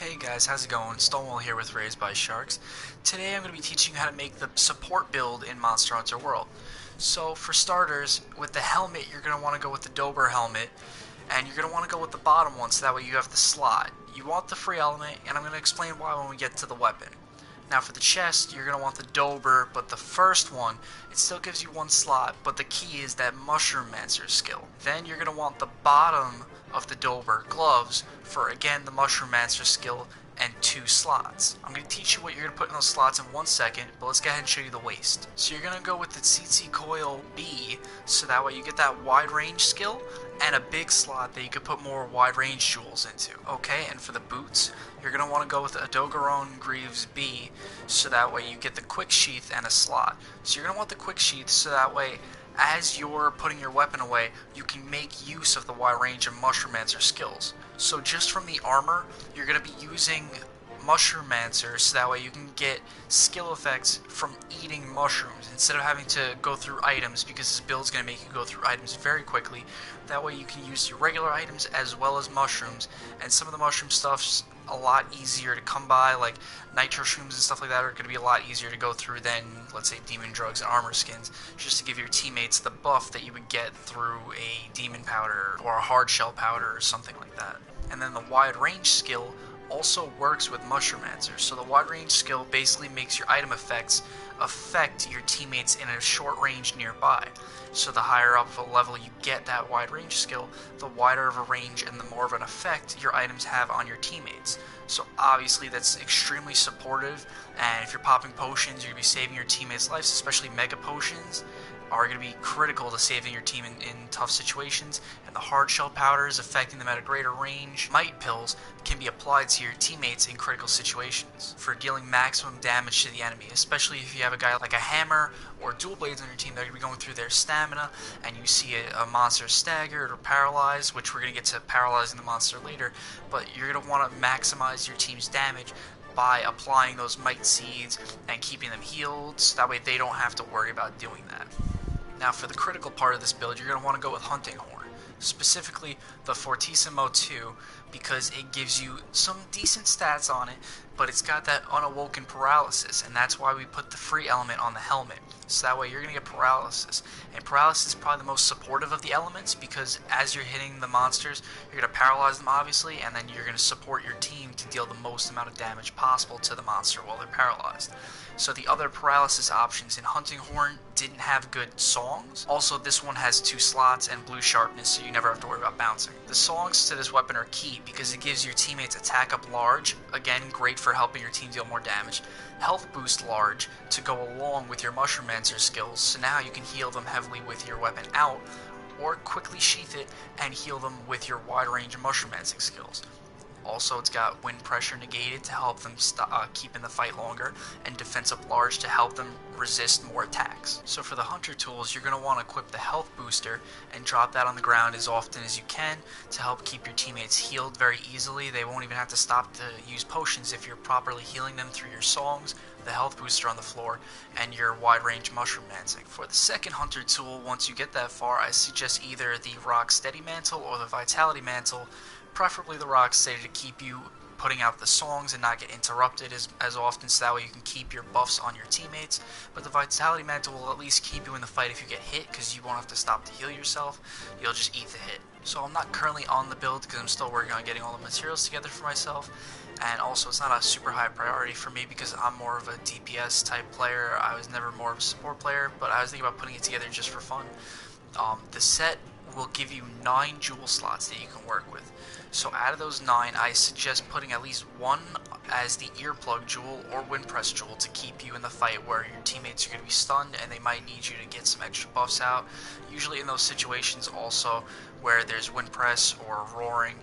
Hey guys, how's it going? Stonewall here with Raised by Sharks. Today I'm going to be teaching you how to make the support build in Monster Hunter World. So for starters, with the helmet, you're going to want to go with the Dober helmet, and you're going to want to go with the bottom one so that way you have the slot. You want the free element, and I'm going to explain why when we get to the weapon. Now for the chest, you're going to want the Dober, but the first one, it still gives you one slot, but the key is that Mushroom Mancer skill. Then you're going to want the bottom of the Dober gloves for, again, the Mushroom Mancer skill and 2 slots. I'm going to teach you what you're going to put in those slots in 1 second, but let's go ahead and show you the waist. So you're going to go with the Tsetse Coil B, so that way you get that wide range skill, and a big slot that you could put more wide range jewels into. Okay, and for the boots, you're going to want to go with the Adogaron Greaves B, so that way you get the quick sheath and a slot. So you're going to want the quick sheath so that way as you're putting your weapon away, you can make use of the wide range of Mushroom Mancer skills. So just from the armor, you're going to be using Mushroom Mancer so that way you can get skill effects from eating mushrooms instead of having to go through items, because this build is going to make you go through items very quickly. That way you can use your regular items as well as mushrooms, and some of the mushroom stuff's a lot easier to come by, like nitro shrooms and stuff like that are going to be a lot easier to go through than, let's say, demon drugs and armor skins, just to give your teammates the buff that you would get through a demon powder or a hard shell powder or something like that. And then the wide range skill also works with Mushroom Mancer. So the wide range skill basically makes your item effects affect your teammates in a short range nearby. So the higher up of a level you get that wide range skill, the wider of a range and the more of an effect your items have on your teammates. So obviously that's extremely supportive, and if you're popping potions, you're going to be saving your teammates' lives, especially mega potions are going to be critical to saving your team in tough situations, and the hard shell powders affecting them at a greater range. Might pills can be applied to your teammates in critical situations for dealing maximum damage to the enemy, especially if you have a guy like a hammer or dual blades on your team that are going to be going through their stamina, and you see a monster staggered or paralyzed, which we're going to get to paralyzing the monster later, but you're going to want to maximize your team's damage by applying those might seeds and keeping them healed, so that way they don't have to worry about doing that. Now for the critical part of this build, you're going to want to go with Hunting Horn, specifically the Fortissimo 2, because it gives you some decent stats on it, but it's got that unawoken paralysis, and that's why we put the free element on the helmet. So that way you're going to get paralysis, and paralysis is probably the most supportive of the elements, because as you're hitting the monsters, you're going to paralyze them obviously, and then you're going to support your team to deal the most amount of damage possible to the monster while they're paralyzed. So the other paralysis options in Hunting Horn didn't have good songs. Also, this one has 2 slots and blue sharpness, so you never have to worry about bouncing. The songs to this weapon are key because it gives your teammates attack up large, again great for helping your team deal more damage, health boost large to go along with your Mushroom Mancer skills, so now you can heal them heavily with your weapon out, or quickly sheath it and heal them with your wide range Mushroom Mancer skills. Also, it's got wind pressure negated to help them keep in the fight longer, and defense up large to help them resist more attacks. So for the hunter tools, you're going to want to equip the health booster and drop that on the ground as often as you can to help keep your teammates healed very easily. They won't even have to stop to use potions if you're properly healing them through your songs, the health booster on the floor, and your wide range Mushroom Mancer. For the second hunter tool, once you get that far, I suggest either the Rock Steady Mantle or the Vitality Mantle, preferably the Rock Steady to keep you putting out the songs and not get interrupted as often, so that way you can keep your buffs on your teammates. But the Vitality Mantle will at least keep you in the fight if you get hit, because you won't have to stop to heal yourself, you'll just eat the hit. So I'm not currently on the build because I'm still working on getting all the materials together for myself, and also it's not a super high priority for me because I'm more of a DPS type player. I was never more of a support player, but I was thinking about putting it together just for fun. The set will give you 9 jewel slots that you can work with. So out of those 9, I suggest putting at least 1 as the earplug jewel or wind press jewel to keep you in the fight where your teammates are going to be stunned and they might need you to get some extra buffs out. Usually in those situations also where there's wind press or roaring,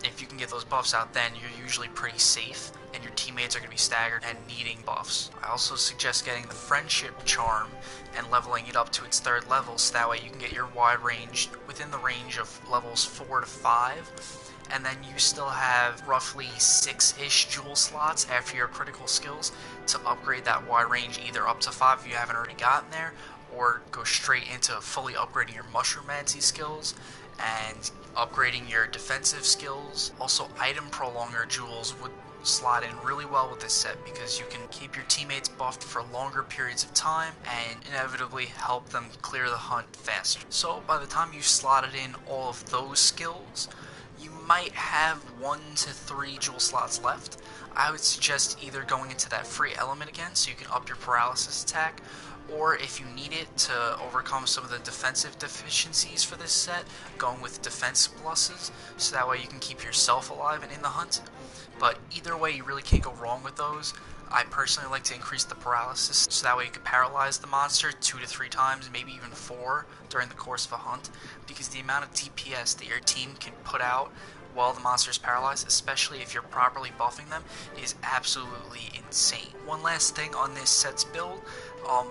if you can get those buffs out, then you're usually pretty safe and your teammates are going to be staggered and needing buffs. I also suggest getting the Friendship Charm and leveling it up to its 3rd level, so that way you can get your wide range within the range of levels 4 to 5. And then you still have roughly 6-ish jewel slots after your critical skills to upgrade that wide range either up to 5 if you haven't already gotten there, or go straight into fully upgrading your Mushroom Mancer skills and upgrading your defensive skills. Also, item prolonger jewels would slot in really well with this set because you can keep your teammates buffed for longer periods of time and inevitably help them clear the hunt faster. So by the time you slotted in all of those skills, you might have 1 to 3 jewel slots left. I would suggest either going into that free element again so you can up your paralysis attack, or if you need it to overcome some of the defensive deficiencies for this set, going with defense pluses, so that way you can keep yourself alive and in the hunt. But either way, you really can't go wrong with those. I personally like to increase the paralysis, so that way you can paralyze the monster 2 to 3 times, maybe even 4 during the course of a hunt, because the amount of DPS that your team can put out while the monster is paralyzed, especially if you're properly buffing them, is absolutely insane. One last thing on this set's build,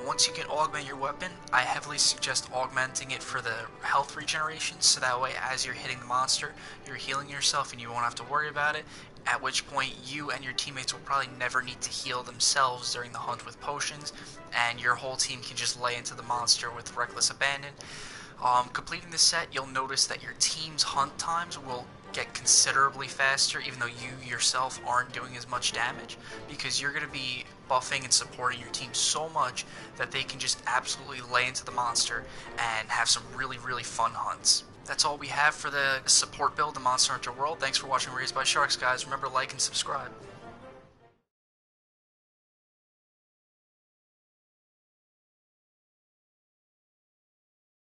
once you can augment your weapon, I heavily suggest augmenting it for the health regeneration, so that way as you're hitting the monster, you're healing yourself and you won't have to worry about it, at which point you and your teammates will probably never need to heal themselves during the hunt with potions, and your whole team can just lay into the monster with reckless abandon. Completing this set, you'll notice that your team's hunt times will get considerably faster, even though you yourself aren't doing as much damage, because you're going to be buffing and supporting your team so much that they can just absolutely lay into the monster and have some really, really fun hunts. That's all we have for the support build in Monster Hunter World. Thanks for watching Raised by Sharks, guys. Remember, like and subscribe.